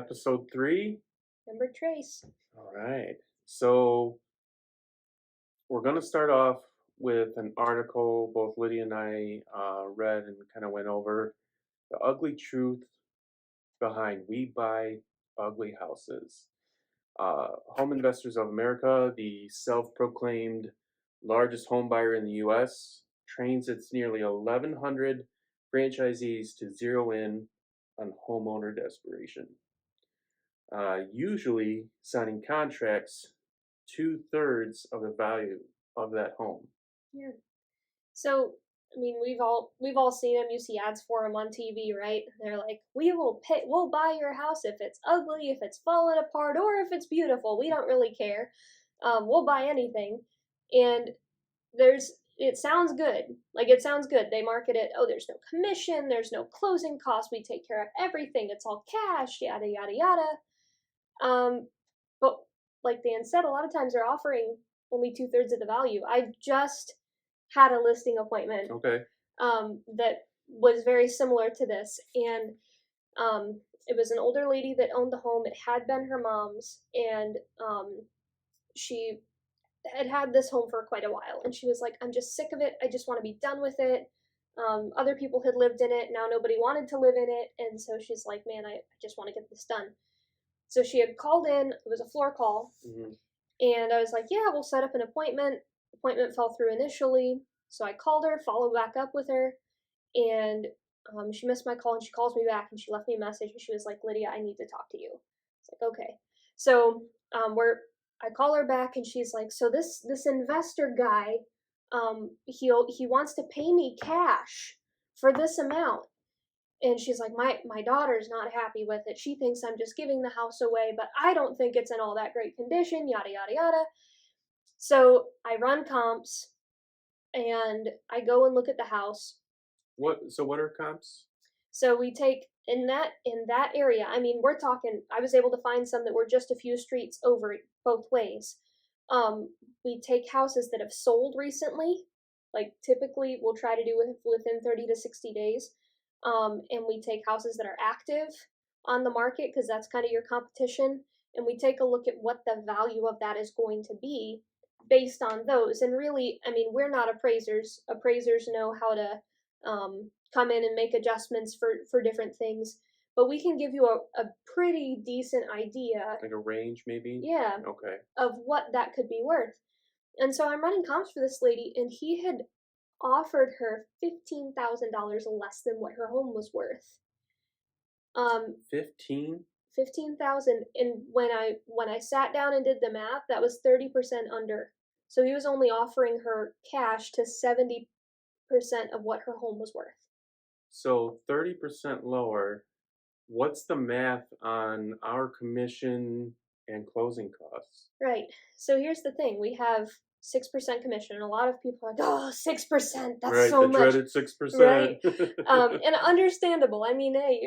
Episode 3. Number trace. All right. So we're going to start off with an article both Lydia and I read and kind of went over the ugly truth behind We Buy Ugly Houses. Home Investors of America, the self-proclaimed largest home buyer in the U.S., trains its nearly 1,100 franchisees to zero in on homeowner desperation. Usually signing contracts 2/3 of the value of that home. Yeah. So I mean, we've all seen them. You see ads for them on TV, right? They're like, we'll buy your house if it's ugly, if it's falling apart, or if it's beautiful. We don't really care. We'll buy anything. And it sounds good. Like, it sounds good. They market it. Oh, there's no commission. There's no closing costs. We take care of everything. It's all cash. Yada yada yada. But like Dan said, a lot of times they're offering only 2/3 of the value. I just had a listing appointment Okay. that was very similar to this, and it was an older lady that owned the home. It had been her mom's, and she had this home for quite a while, and she was like, I'm just sick of it. I just want to be done with it. Other people had lived in it. Now nobody wanted to live in it, and so she's like, man, I just want to get this done. So she had called in. It was a floor call. Mm-hmm. And I was like, yeah, we'll set up an appointment. Appointment fell through initially. So I called her, followed back up with her, and she missed my call, and she calls me back, and she left me a message, and she was like, Lydia, I need to talk to you. It's like, okay. So I call her back, and she's like, so this investor guy, he wants to pay me cash for this amount. And she's like, my daughter's not happy with it. She thinks I'm just giving the house away, but I don't think it's in all that great condition, yada, yada, yada. So I run comps, and I go and look at the house. What are comps? So we take, in that area, I mean, we're talking, I was able to find some that were just a few streets over both ways. We take houses that have sold recently, like typically we'll try to do within 30 to 60 days. And we take houses that are active on the market, because that's kind of your competition, and we take a look at what the value of that is going to be based on those. And really, I mean, we're not appraisers. Appraisers know how to come in and make adjustments for different things, but we can give you a pretty decent idea, like a range maybe. Yeah. Okay. Of what that could be worth. And so I'm running comps for this lady, and he had offered her $15,000 less than what her home was worth. 15,000, and when I sat down and did the math, that was 30% under. So he was only offering her cash to 70% of what her home was worth. So 30% lower. What's the math on our commission and closing costs? Right. So here's the thing: we have 6% commission, and a lot of people are like, "Oh, 6%, that's right, so the much." Dreaded 6%. Right. And understandable. I mean, hey,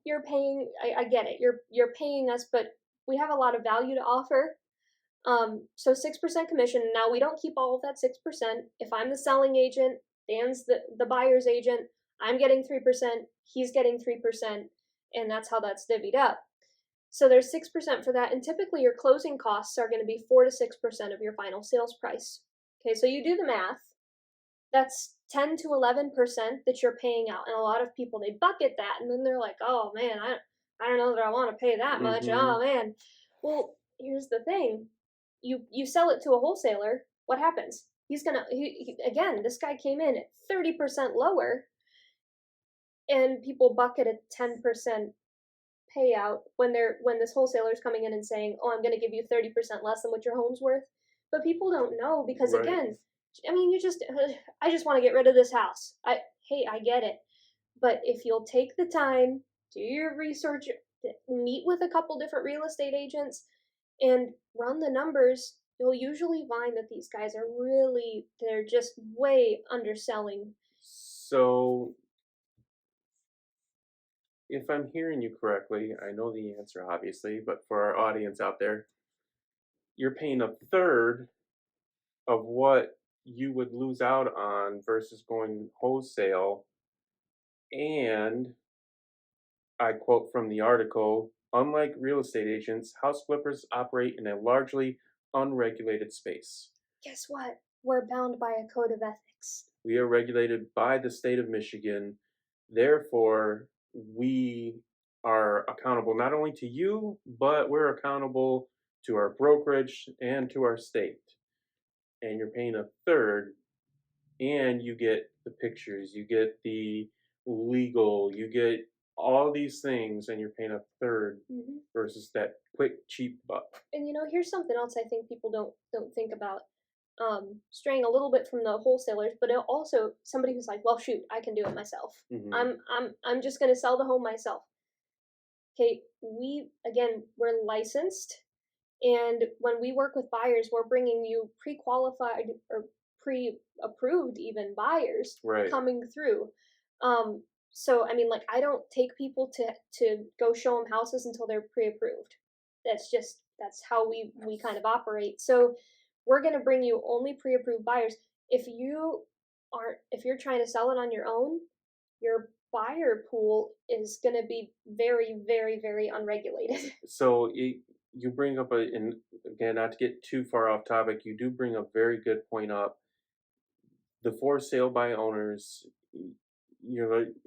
you're paying. I get it. You're paying us, but we have a lot of value to offer. So 6% commission. Now we don't keep all of that 6%. If I'm the selling agent, Dan's the buyer's agent, I'm getting 3%. He's getting 3%, and that's how that's divvied up. So there's 6% for that, and typically your closing costs are going to be 4 to 6% of your final sales price. Okay, so you do the math. That's 10 to 11% that you're paying out, and a lot of people, they bucket that, and then they're like, "Oh man, I don't know that I want to pay that much." Oh man. Well, here's the thing: you sell it to a wholesaler. What happens? He's gonna again. This guy came in at 30% lower, and people bucket a 10% payout when this wholesaler's coming in and saying, "Oh, I'm going to give you 30% less than what your home's worth." But people don't know, because Right. Again, I mean, I just want to get rid of this house. I get it. But if you'll take the time, do your research, meet with a couple different real estate agents, and run the numbers, you'll usually find that these guys are they're just way underselling. So if I'm hearing you correctly, I know the answer obviously, but for our audience out there, you're paying 1/3 of what you would lose out on versus going wholesale. And I quote from the article, Unlike real estate agents, house flippers operate in a largely unregulated space. Guess what? We're bound by a code of ethics. We are regulated by the state of Michigan. Therefore, we are accountable not only to you, but we're accountable to our brokerage and to our state. And you're paying a third, and you get the pictures, you get the legal, you get all these things, and you're paying a third versus that quick, cheap buck. And here's something else I think people don't think about. Straying a little bit from the wholesalers, but also somebody who's like, well, shoot, I can do it myself. Mhm. I'm just gonna sell the home myself. Okay, we're licensed, and when we work with buyers, we're bringing you pre-qualified or pre-approved even buyers Right. coming through. So I mean, like, I don't take people to go show them houses until they're pre-approved. That's how we kind of operate. So we're going to bring you only pre-approved buyers. If you're trying to sell it on your own, your buyer pool is going to be very, very, very unregulated. So you bring up and again, not to get too far off topic, you do bring a very good point up. The for sale by owners,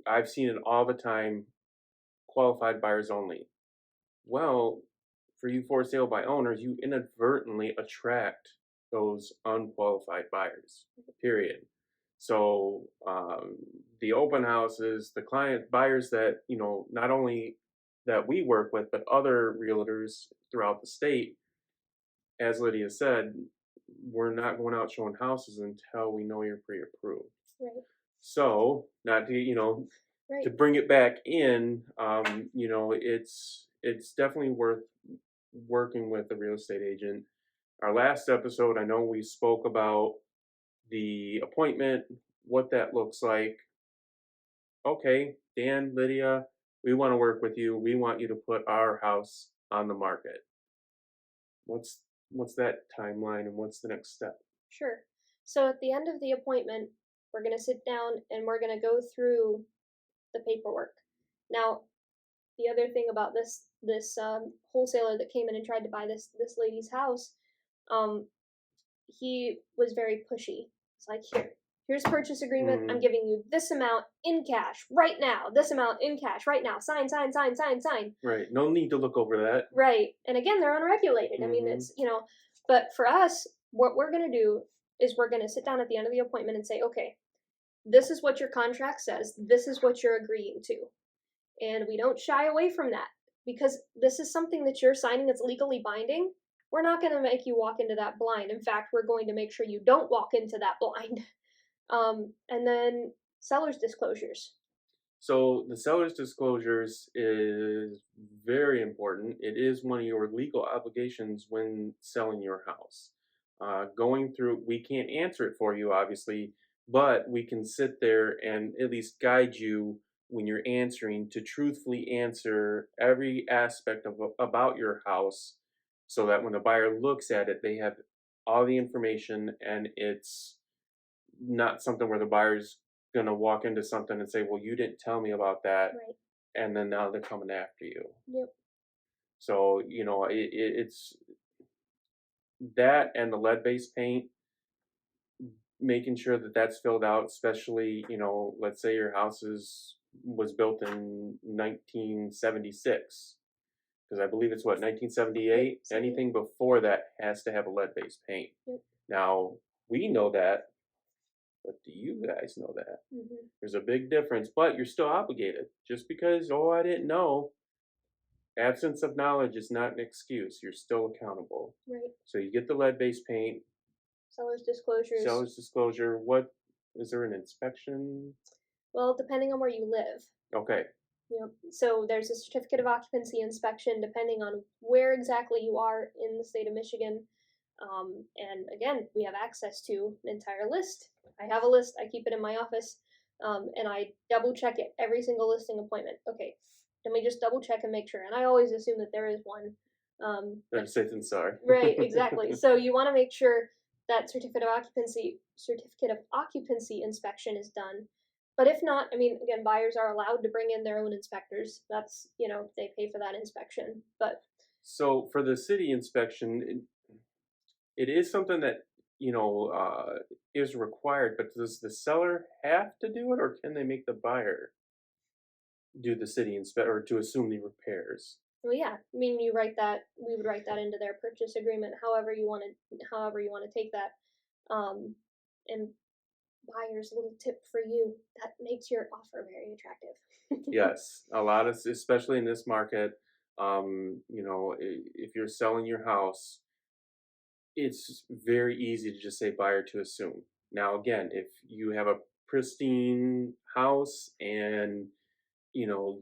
I've seen it all the time. Qualified buyers only. Well, for you for sale by owners, you inadvertently attract those unqualified buyers. Period. So the open houses, the client buyers that not only that we work with, but other realtors throughout the state, as Lydia said, we're not going out showing houses until we know you're pre-approved. Right. So, not to Right. to bring it back in, it's definitely worth working with a real estate agent. Our last episode, I know we spoke about the appointment, what that looks like. Okay, Dan, Lydia, we want to work with you. We want you to put our house on the market. What's that timeline and what's the next step? Sure. So at the end of the appointment, we're going to sit down and we're going to go through the paperwork. Now, the other thing about this wholesaler that came in and tried to buy this lady's house, he was very pushy. It's like, here's purchase agreement. I'm giving you this amount in cash right now. This amount in cash right now. Sign, sign, sign, sign, sign. Right. No need to look over that. Right. And again, they're unregulated. I mean, it's but for us, what we're gonna do is we're gonna sit down at the end of the appointment and say, okay, this is what your contract says. This is what you're agreeing to. And we don't shy away from that because this is something that you're signing that's legally binding. We're not going to make you walk into that blind. In fact, we're going to make sure you don't walk into that blind. And then seller's disclosures. So the seller's disclosures is very important. It is one of your legal obligations when selling your house. Going through, we can't answer it for you, obviously, but we can sit there and at least guide you when you're answering to truthfully answer every aspect about your house, so that when the buyer looks at it, they have all the information, and it's not something where the buyer's gonna walk into something and say, "Well, you didn't tell me about that," Right. and then now they're coming after you. Yep. So it's that and the lead-based paint, making sure that that's filled out, especially let's say your house was built in 1976, because I believe it's what 1978. Yep. Anything before that has to have a lead-based paint. Yep. Now we know that, but do you guys know that? There's a big difference, but you're still obligated. Just because, oh, I didn't know, absence of knowledge is not an excuse. You're still accountable. Right. So you get the lead-based paint. Seller's disclosures. Seller's disclosure. What is there an inspection? Well, depending on where you live. Okay. Yep. So there's a certificate of occupancy inspection depending on where exactly you are in the state of Michigan. And again, we have access to an entire list. I have a list. I keep it in my office, and I double check it every single listing appointment. Okay, let me just double check and make sure. And I always assume that there is one. Better safe than sorry. Right, exactly. So you want to make sure that certificate of occupancy inspection is done. But if not, I mean, again, buyers are allowed to bring in their own inspectors. That's, they pay for that inspection. But So for the city inspection, it is something that you know uh, is required. But does the seller have to do it, or can they make the buyer do the city inspect or to assume the repairs? well, yeah, I mean, we would write that into their purchase agreement, however you want to take that. Um, and buyer's little tip for you, that makes your offer very attractive. Yes, a lot of, especially in this market, if you're selling your house, it's very easy to just say buyer to assume. Now, again, if you have a pristine house and you know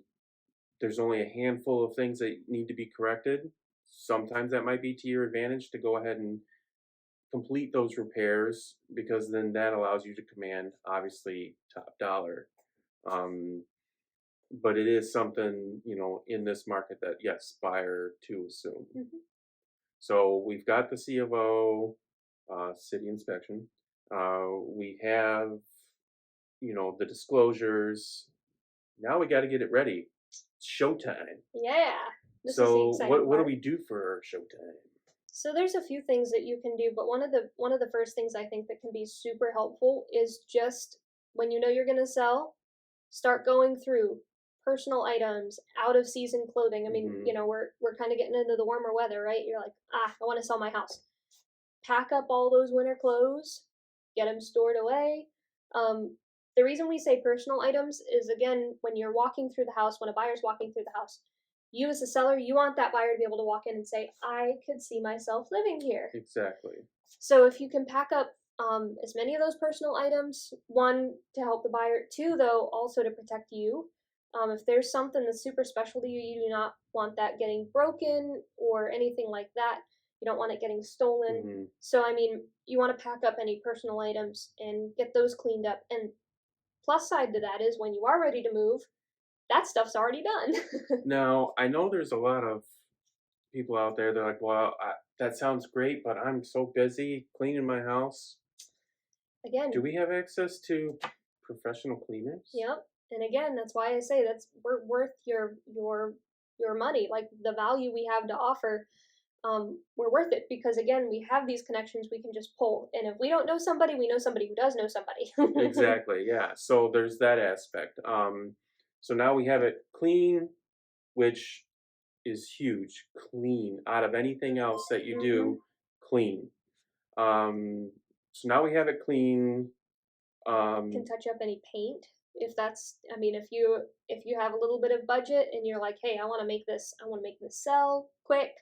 there's only a handful of things that need to be corrected, sometimes that might be to your advantage to go ahead and complete those repairs because then that allows you to command obviously top dollar. Um, but it is something in this market that yes, buyer to assume. Mhm. So we've got the C of O, city inspection. We have the disclosures. Now we got to get it ready. It's showtime. Yeah, this is the So exciting what do part. we do for showtime? So there's a few things that you can do, but one of the first things I think that can be super helpful is just when you know you're going to sell, start going through personal items, out of season clothing. I mean, Hmm. we're kind of getting into the warmer weather, right? You're like, I want to sell my house. Pack up all those winter clothes, get them stored away. Um, the reason we say personal items is again, when you're walking through the house, when a buyer's walking through the house, you as a seller, you want that buyer to be able to walk in and say, I could see myself living here. Exactly. So if you can pack up as many of those personal items, one to help the buyer, two though also to protect you. If there's something that's super special to you, you do not want that getting broken or anything like that. You don't want it getting stolen. Hmm. So I mean, you want to pack up any personal items and get those cleaned up. And plus side to that is when you are ready to move, that stuff's already done. Now I know there's a lot of people out there. They're like, well, that sounds great, but I'm so busy cleaning my house. Do Again, we have access to professional cleaners? yep. And again, that's why I say that's we're worth your money. Like the value we have to offer, we're worth it because again, we have these connections we can just pull. And if we don't know somebody, we know somebody who does know somebody. Exactly. Yeah. So there's that aspect. So now we have it clean, which is huge. Clean out of anything else that you Hmm. do, clean. Um, so now we have it clean. Can Um, touch up any paint if that's. I mean, if you have a little bit of budget and you're like, hey, I want to make this sell quick.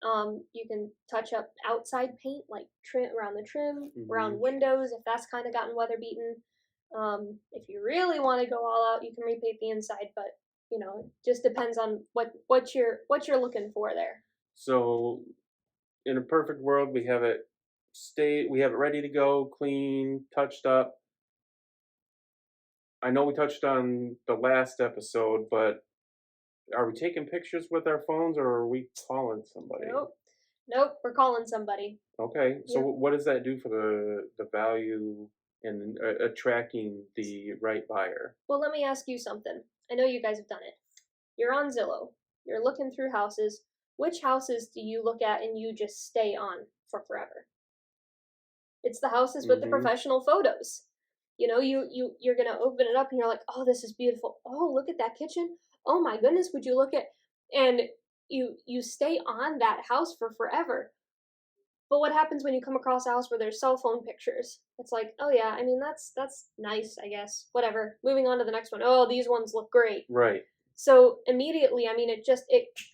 You can touch up outside paint, like trim around the trim, around mhm. windows if that's kind of gotten weather beaten. If you really want to go all out, you can repaint the inside, but it just depends on what you're looking for there. So in a perfect world, we have it ready to go, clean, touched up. I know we touched on the last episode, but are we taking pictures with our phones or are we calling somebody? Nope, nope, we're calling somebody. Okay, so Yep. what does that do for the value in attracting the right buyer? Well, let me ask you something. I know you guys have done it. You're on Zillow. You're looking through houses. Which houses do you look at and you just stay on for forever? It's the houses with the Hmm. professional photos. You're gonna open it up and you're like, oh, this is beautiful. Oh, look at that kitchen. Oh my goodness, would you look at and you stay on that house for forever. But what happens when you come across a house where there's cell phone pictures? It's like, oh yeah, I mean that's nice, I guess. Whatever. Moving on to the next one. Oh, these ones look great. Right. So immediately, I mean, it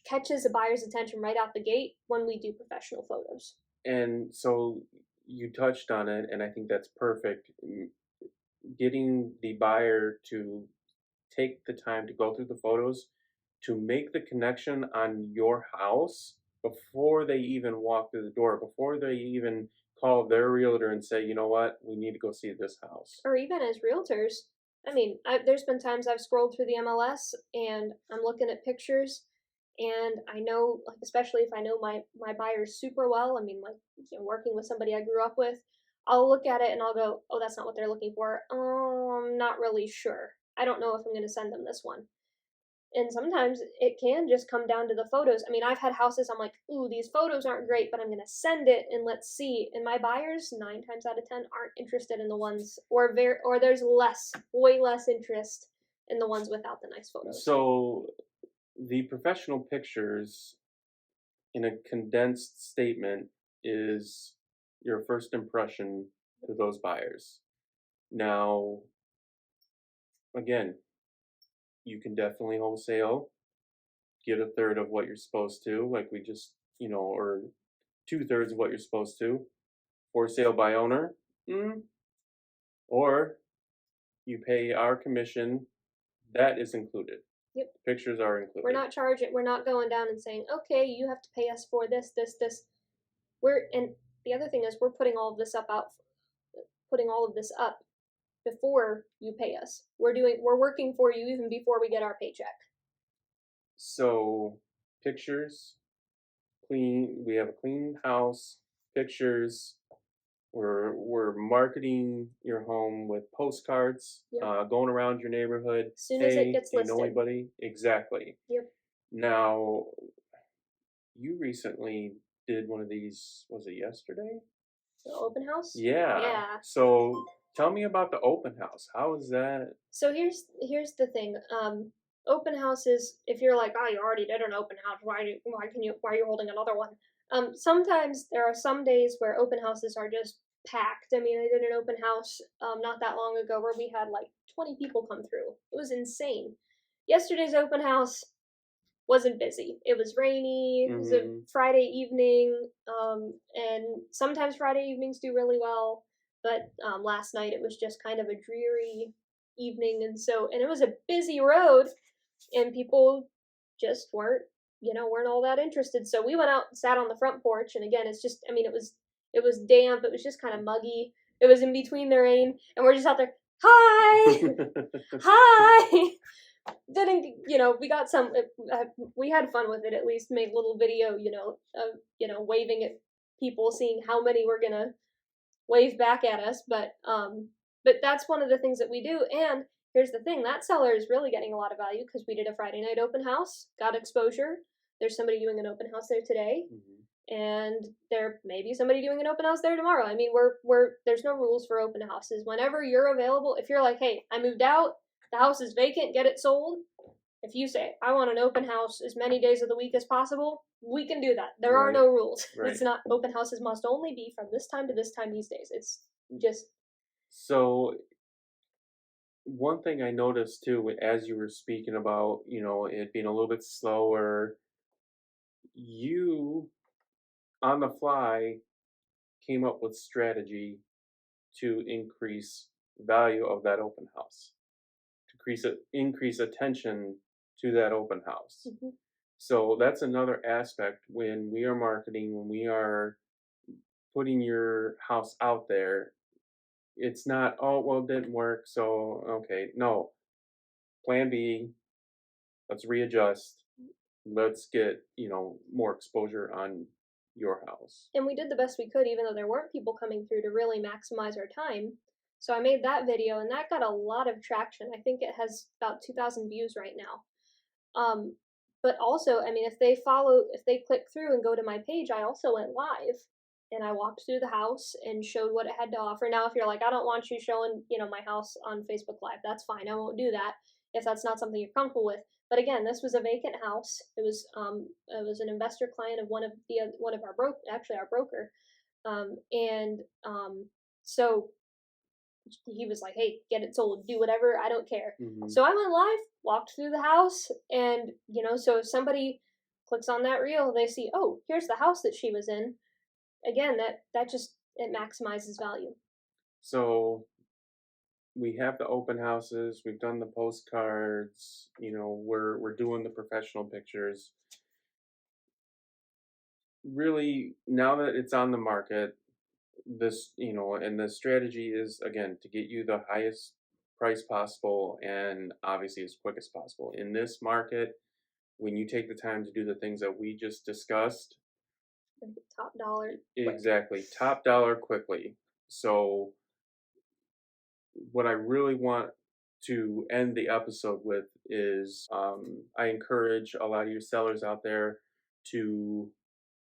catches a buyer's attention right out the gate when we do professional photos. And so you touched on it, and I think that's perfect. Getting the buyer to take the time to go through the photos to make the connection on your house before they even walk through the door, before they even call their realtor and say, you know what, we need to go see this house. Or even as realtors. I mean, there's been times I've scrolled through the MLS and I'm looking at pictures, and I know, like especially if I know my buyers super well. I mean, like working with somebody I grew up with. I'll look at it and I'll go, oh, that's not what they're looking for. I'm not really sure. I don't know if I'm going to send them this one. And sometimes it can just come down to the photos. I mean, I've had houses I'm like, ooh, these photos aren't great, but I'm going to send it and let's see. And my buyers, 9 times out of 10, aren't interested in the ones, or there's way less interest in the ones without the nice photos. So the professional pictures in a condensed statement is your first impression to those buyers. Now, again, you can definitely wholesale, get a third of what you're supposed to, like we just, or 2/3 of what you're supposed to, for sale by owner, mm, or you pay our commission, that is included. Yep. Pictures are included. We're not going down and saying, okay, you have to pay us for this. And the other thing is we're putting all of this up before you pay us. We're working for you even before we get our paycheck. So pictures, clean. We have a clean house. Pictures. We're marketing your home with postcards, Yep. going around your neighborhood. As soon Hey, as it gets do you listed. know anybody? Exactly. Yep. Now, you recently did one of these. Was it yesterday? The open house? Yeah. Yeah. So tell me about the open house. How is that? So here's the thing. Open houses, if you're like, oh, you already did an open house, why are you holding another one? Sometimes there are some days where open houses are just packed. I mean, I did an open house not that long ago where we had like 20 people come through. It was insane. Yesterday's open house wasn't busy. It was rainy. It was a Friday evening, and sometimes Friday evenings do really well. But last night it was just kind of a dreary evening, and it was a busy road, and people just weren't all that interested. So we went out and sat on the front porch, and again, it's just, I mean, it was damp. It was just kind of muggy. It was in between the rain, and we're just out there. Hi, hi. Didn't we got some we had fun with it, at least made a little video of waving at people, seeing how many were gonna wave back at us, but that's one of the things that we do. And here's the thing, that seller is really getting a lot of value because we did a Friday night open house, got exposure. There's somebody doing an open house there today, and there may be somebody doing an open house there tomorrow. I mean, we're there's no rules for open houses. Whenever you're available, if you're like, hey, I moved out, the house is vacant, get it sold. If you say, I want an open house as many days of the week as possible, we can do that. There are no rules. Right. It's not, open houses must only be from this time to this time these days. It's just. So one thing I noticed too, as you were speaking about, it being a little bit slower, you on the fly came up with strategy to increase value of that open house, to increase attention to that open house. So that's another aspect when we are marketing, when we are putting your house out there. It's not, oh, well, it didn't work, so okay. No, plan B, let's readjust. Let's get, more exposure on your house. And we did the best we could, even though there weren't people coming through, to really maximize our time. So I made that video, and that got a lot of traction. I think it has about 2,000 views right now. But also, I mean, if they click through and go to my page, I also went live, and I walked through the house and showed what it had to offer. Now, if you're like, I don't want you showing, my house on Facebook Live, that's fine. I won't do that if that's not something you're comfortable with. But again, this was a vacant house. It was an investor client of one of our broker, so he was like, hey, get it sold, do whatever, I don't care. So I went live, walked through the house, and so if somebody clicks on that reel, they see, oh, here's the house that she was in. Again, that just, it maximizes value. So we have the open houses, we've done the postcards, we're doing the professional pictures. Really, now that it's on the market, this, and the strategy is, again, to get you the highest price possible and obviously as quick as possible. In this market, when you take the time to do the things that we just discussed, Top dollar. exactly, top dollar quickly. So what I really want to end the episode with is I encourage a lot of your sellers out there to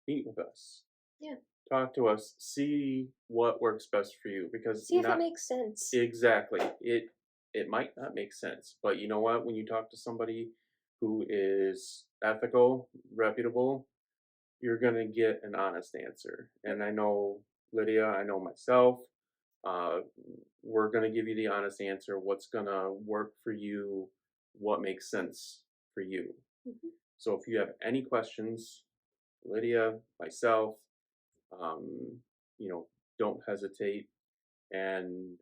meet with us, Yeah. talk to us, see what works best for you, because See if it not makes sense. exactly it might not make sense, but you know what, when you talk to somebody who is ethical, reputable, you're going to get an honest answer. And I know Lydia, I know myself, uh, we're going to give you the honest answer, what's going to work for you, what makes sense for you. Mhm. So if you have any questions, Lydia, myself, um, you know, don't hesitate. And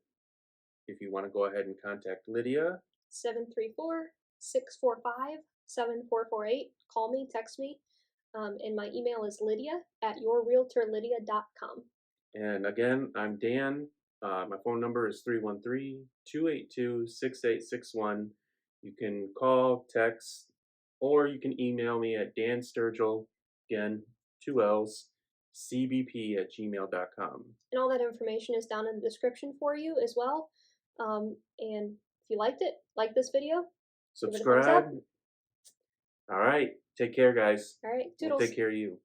if you want to go ahead and contact Lydia, 734-645-7448. Call me, text me. And my email is lydia@yourrealtorlydia.com. and again, I'm Dan. My phone number is 313-282-6861. You can call, text, or you can email me at dansturgill, again, 2 L's, cbp@gmail.com. And all that information is down in the description for you as well. And if you liked it, like this video, give it a thumbs up. Subscribe. All right. Take care, guys. All right, We'll take toodles. care of you.